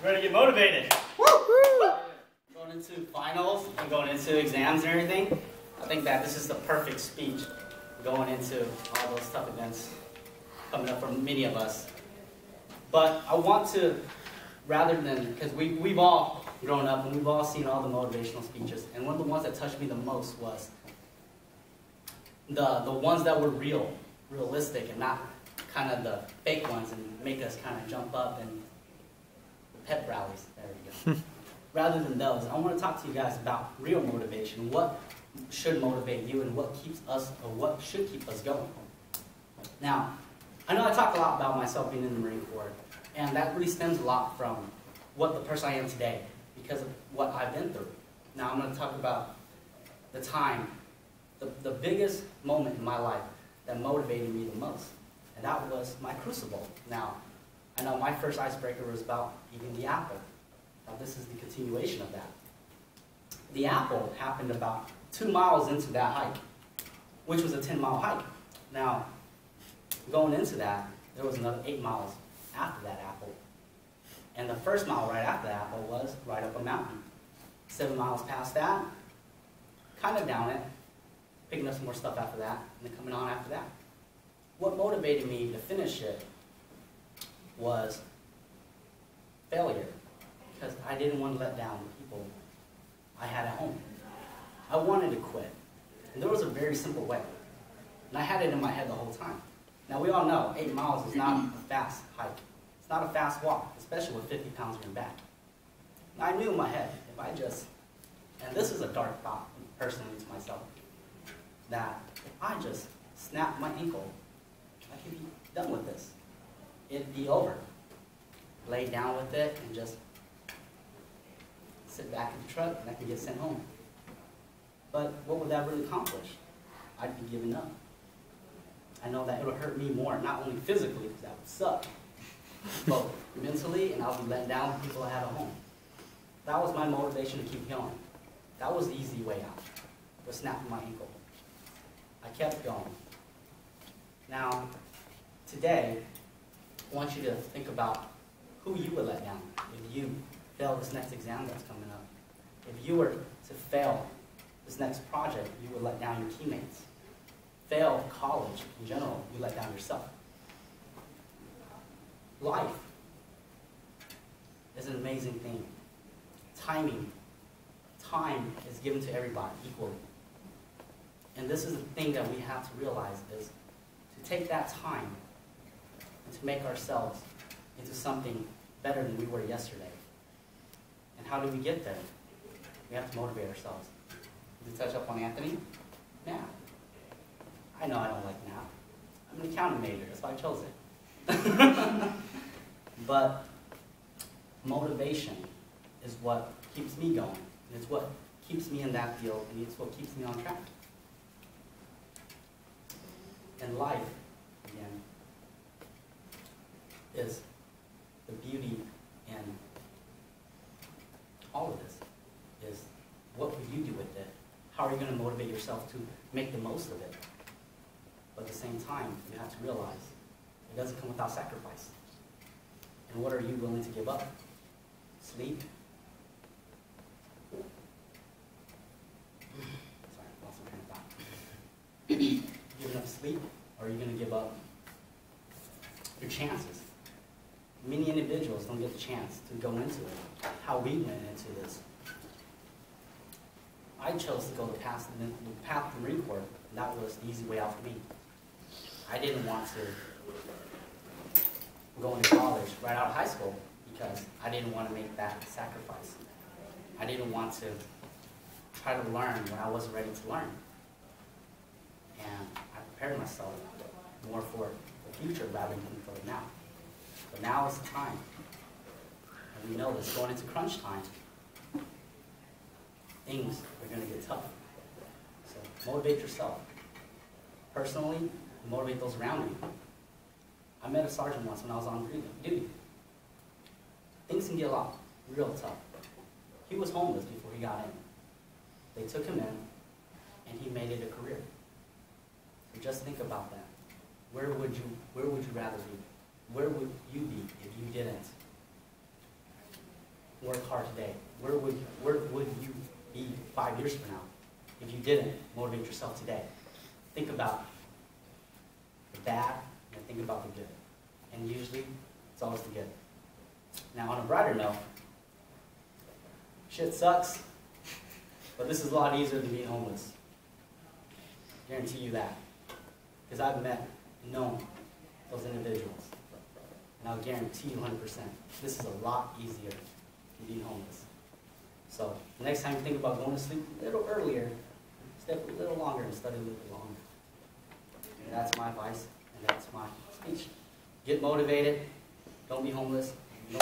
Ready to get motivated? Woo! Going into finals and going into exams and everything, I think that this is the perfect speech going into all those tough events coming up for many of us. But I want to, rather than, because we've all grown up and we've all seen all the motivational speeches, and one of the ones that touched me the most was the ones that were realistic and not kind of the fake ones and make us kind of jump up and pep rallies. There we go. Rather than those, I want to talk to you guys about real motivation. What should motivate you and what keeps us, or what should keep us going. Now, I know I talk a lot about myself being in the Marine Corps, and that really stems a lot from what the person I am today, because of what I've been through. Now I'm going to talk about the time, the biggest moment in my life that motivated me the most, and that was my crucible. Now, I know my first icebreaker was about eating the apple. Now this is the continuation of that. The apple happened about 2 miles into that hike, which was a 10-mile hike. Now, going into that, there was another 8 miles after that apple. And the first mile right after the apple was right up a mountain. 7 miles past that, kind of down it, picking up some more stuff after that, and then coming on after that. What motivated me to finish it was failure, because I didn't want to let down the people I had at home. I wanted to quit, and there was a very simple way, and I had it in my head the whole time. Now we all know 8 miles is not a fast hike. It's not a fast walk, especially with 50 pounds on your back. And I knew in my head, if I just, and this is a dark thought personally to myself, that if I just snap my ankle, I could be done with this. It'd be over. Lay down with it and just sit back in the truck and I could get sent home. But what would that really accomplish? I'd be giving up. I know that it would hurt me more, not only physically, because that would suck, but mentally, and I'll be letting down the people I had at home. That was my motivation to keep going. That was the easy way out, was snapping my ankle. I kept going. Now, today, I want you to think about who you would let down if you fail this next exam that's coming up. If you were to fail this next project, you would let down your teammates. Fail college in general, you let down yourself. Life is an amazing thing. Timing. Time is given to everybody equally. And this is the thing that we have to realize is to take that time and to make ourselves into something better than we were yesterday. And how do we get there? We have to motivate ourselves. Did you touch up on Anthony? Math. I know I don't like math. I'm an accounting major, that's why I chose it. But motivation is what keeps me going. And it's what keeps me in that field, and it's what keeps me on track. And life, again, is the beauty in all of this, is what will you do with it? How are you going to motivate yourself to make the most of it? But at the same time, you have to realize it doesn't come without sacrifice. And what are you willing to give up? Sleep? Sorry, I lost my train of thought. Giving up sleep, or are you going to give up your chances? Many individuals don't get the chance to go into it, how we went into this. I chose to go the path of the Marine Corps, and that was the easy way out for me. I didn't want to go into college right out of high school because I didn't want to make that sacrifice. I didn't want to try to learn when I wasn't ready to learn. And I prepared myself more for the future rather than for the now. But now is the time. And we know this, going into crunch time, things are going to get tough. So motivate yourself. Personally, motivate those around you. I met a sergeant once when I was on duty. Things can get a lot real tough. He was homeless before he got in. They took him in, and he made it a career. So just think about that. Where would you rather be? Where would you be if you didn't work hard today, where would you be 5 years from now if you didn't motivate yourself today? Think about the bad and think about the good. And usually, it's always the good. Now, on a brighter note, shit sucks, but this is a lot easier than being homeless. Guarantee you that. Because I've met and known those individuals. And I'll guarantee you 100%, this is a lot easier than being homeless. So, the next time you think about going to sleep a little earlier, stay up a little longer and study a little bit longer. And that's my advice, and that's my speech. Get motivated. Don't be homeless. No.